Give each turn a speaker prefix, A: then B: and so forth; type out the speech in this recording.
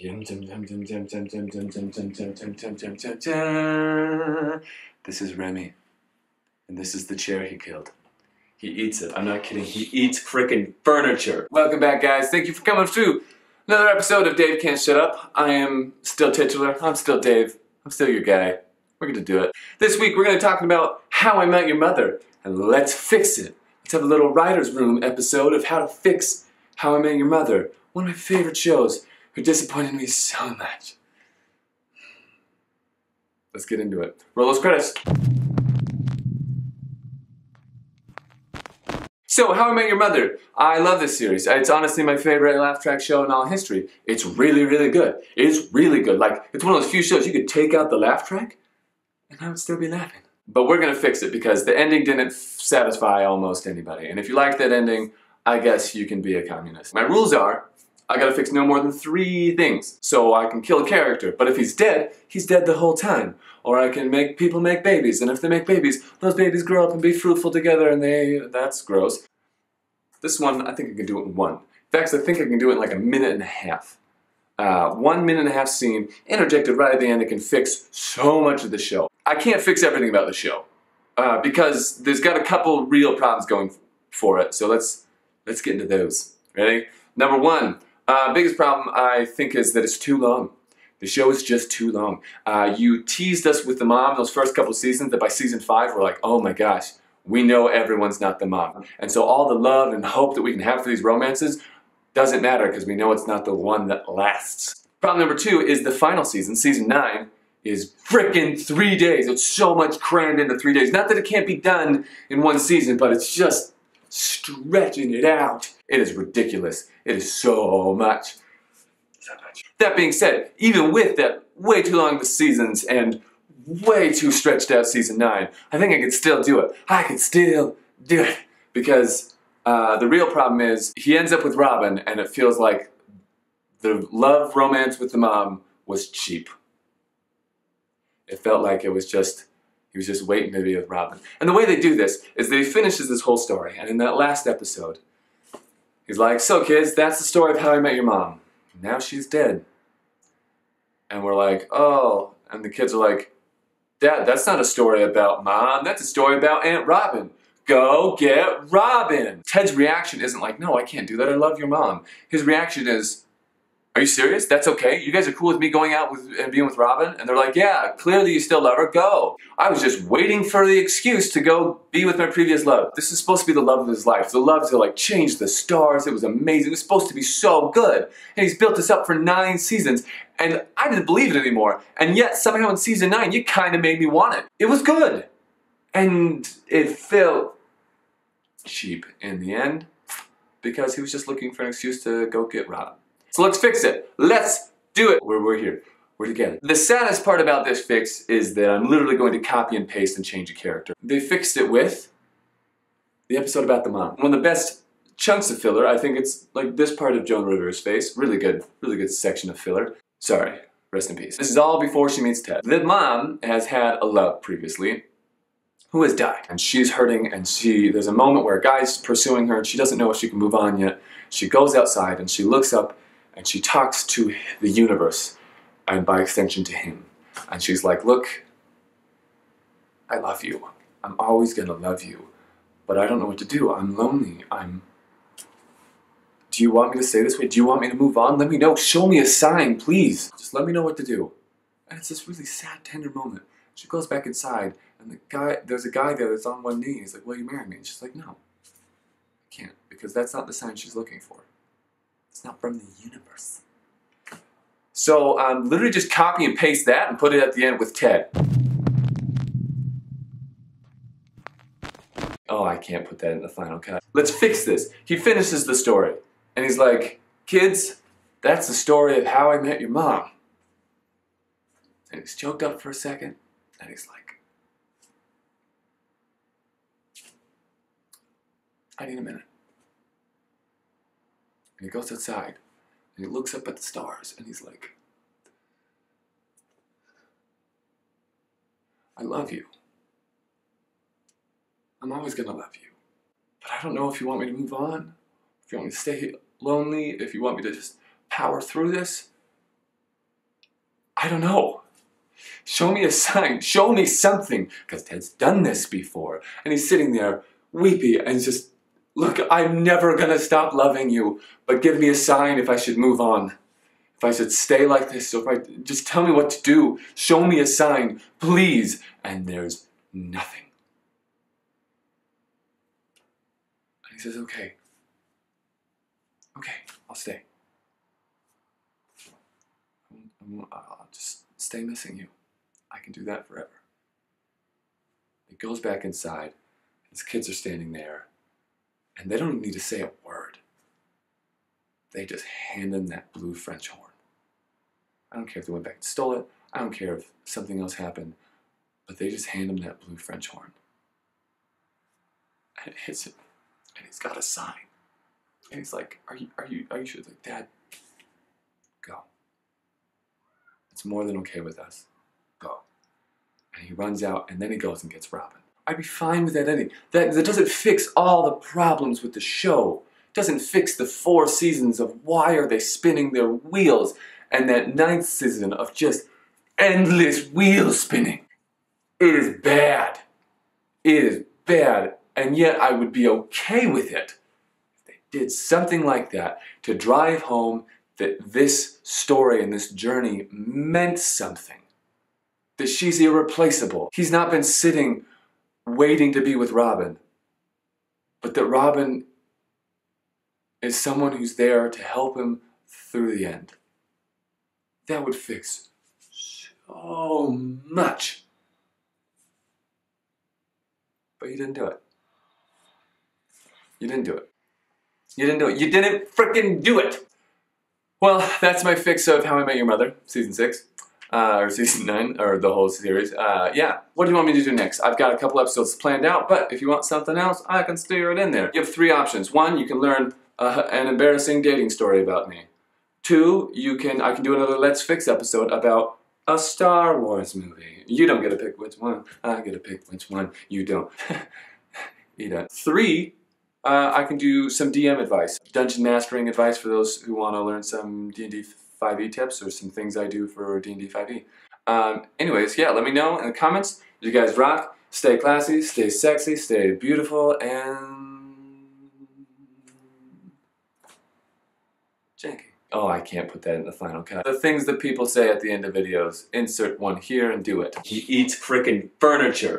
A: This is Remy, and this is the chair he killed. He eats it. I'm not kidding. He eats frickin' furniture. Welcome back, guys. Thank you for coming through another episode of Dave Can't Shut Up. I am still titular. I'm still Dave. I'm still your guy. We're gonna do it. This week, we're gonna be talking about How I Met Your Mother, and let's fix it. Let's have a little writer's room episode of how to fix How I Met Your Mother, one of my favorite shows, who disappointed me so much. Let's get into it. Roll those credits. So, How I Met Your Mother. I love this series. It's honestly my favorite laugh track show in all history. It's really, really good. It's really good. Like, it's one of those few shows you could take out the laugh track and I would still be laughing. But we're gonna fix it because the ending didn't satisfy almost anybody. And if you like that ending, I guess you can be a communist. My rules are, I gotta fix no more than 3 things. So I can kill a character, but if he's dead the whole time. Or I can make people make babies, and if they make babies, those babies grow up and be fruitful together and that's gross. This one, I think I can do it in 1. In fact, I think I can do it in like a minute and a half. 1 minute and a half scene, interjected right at the end, that can fix so much of the show. I can't fix everything about the show, because there's got a couple real problems going for it, so let's get into those. Ready? Number 1. Biggest problem, I think, is that it's too long. The show is just too long. You teased us with the mom those first couple seasons, that by season 5 we're like, oh my gosh, we know everyone's not the mom. And so all the love and hope that we can have for these romances doesn't matter because we know it's not the one that lasts. Problem number 2 is the final season, season 9, is frickin' 3 days. It's so much crammed into 3 days. Not that it can't be done in 1 season, but it's just stretching it out. It is ridiculous. It is so much. So much. That being said, even with that way too long the seasons and way too stretched out season 9, I think I could still do it. I could still do it. Because the real problem is, he ends up with Robin and it feels like the love romance with the mom was cheap. It felt like it was just, he was just waiting to be with Robin. And the way they do this is that he finishes this whole story, and in that last episode, he's like, so kids, that's the story of how I met your mom. Now she's dead. And we're like, oh, and the kids are like, Dad, that's not a story about Mom, that's a story about Aunt Robin. Go get Robin. Ted's reaction isn't like, no, I can't do that, I love your mom. His reaction is, are you serious? That's okay? You guys are cool with me going out and being with Robin? And they're like, yeah, clearly you still love her, go. I was just waiting for the excuse to go be with my previous love. This is supposed to be the love of his life. The love to like change the stars. It was amazing. It was supposed to be so good. And he's built this up for 9 seasons. And I didn't believe it anymore. And yet somehow in season 9, you kind of made me want it. It was good. And it felt cheap in the end because he was just looking for an excuse to go get Robin. So let's fix it. Let's do it. We're here. We're together. The saddest part about this fix is that I'm literally going to copy and paste and change a character. They fixed it with the episode about the mom. One of the best chunks of filler, I think it's like this part of Joan Rivers' face. Really good section of filler. Sorry, rest in peace. This is all before she meets Ted. The mom has had a love previously who has died. And she's hurting, and there's a moment where a guy's pursuing her and she doesn't know if she can move on yet. She goes outside and she looks up and she talks to the universe, and by extension to him. And she's like, look, I love you. I'm always gonna love you. But I don't know what to do. I'm lonely. Do you want me to stay this way? Do you want me to move on? Let me know. Show me a sign, please. Just let me know what to do. And it's this really sad, tender moment. She goes back inside, and there's a guy there that's on one knee. He's like, will you marry me? And she's like, no, I can't, because that's not the sign she's looking for. It's not from the universe. So literally just copy and paste that and put it at the end with Ted. Oh, I can't put that in the final cut. Let's fix this. He finishes the story and he's like, kids, that's the story of how I met your mom. And he's choked up for a second and he's like, I need a minute. And he goes outside, and he looks up at the stars, and he's like, I love you. I'm always gonna love you. But I don't know if you want me to move on, if you want me to stay lonely, if you want me to just power through this. I don't know. Show me a sign. Show me something. Because Ted's done this before. And he's sitting there weepy and just, look, I'm never going to stop loving you. But give me a sign if I should move on. If I should stay like this. Or if I just tell me what to do. Show me a sign, please. And there's nothing. And he says, okay. Okay, I'll stay. I'll just stay missing you. I can do that forever. He goes back inside. His kids are standing there. And they don't even need to say a word. They just hand him that blue French horn. I don't care if they went back and stole it. I don't care if something else happened. But they just hand him that blue French horn. And it hits him. And he's got a sign. And he's like, are you sure? Like, Dad, go. It's more than okay with us. Go. And he runs out, and then he goes and gets Robin. I'd be fine with that ending. That doesn't fix all the problems with the show. It doesn't fix the 4 seasons of why are they spinning their wheels, and that 9th season of just endless wheel spinning. It is bad. It is bad, and yet I would be okay with it if they did something like that to drive home that this story and this journey meant something. That she's irreplaceable. He's not been sitting waiting to be with Robin, but that Robin is someone who's there to help him through the end. That would fix so much. But you didn't do it. You didn't do it. You didn't do it. You didn't frickin' do it! Well, that's my fix of How I Met Your Mother, Season 6. Or Season 9, or the whole series. Yeah. What do you want me to do next? I've got a couple episodes planned out, but if you want something else, I can steer it in there. You have 3 options. 1, you can learn an embarrassing dating story about me. 2, I can do another Let's Fix episode about a Star Wars movie. You don't get to pick which one. I get to pick which one. You don't. You don't. 3, I can do some DM advice. Dungeon mastering advice for those who want to learn some D&D 5e tips or some things I do for D&D 5e. Anyways, yeah, let me know in the comments. You guys rock. Stay classy, stay sexy, stay beautiful, and janky. Oh, I can't put that in the final cut. The things that people say at the end of videos. Insert one here and do it. He eats frickin' furniture.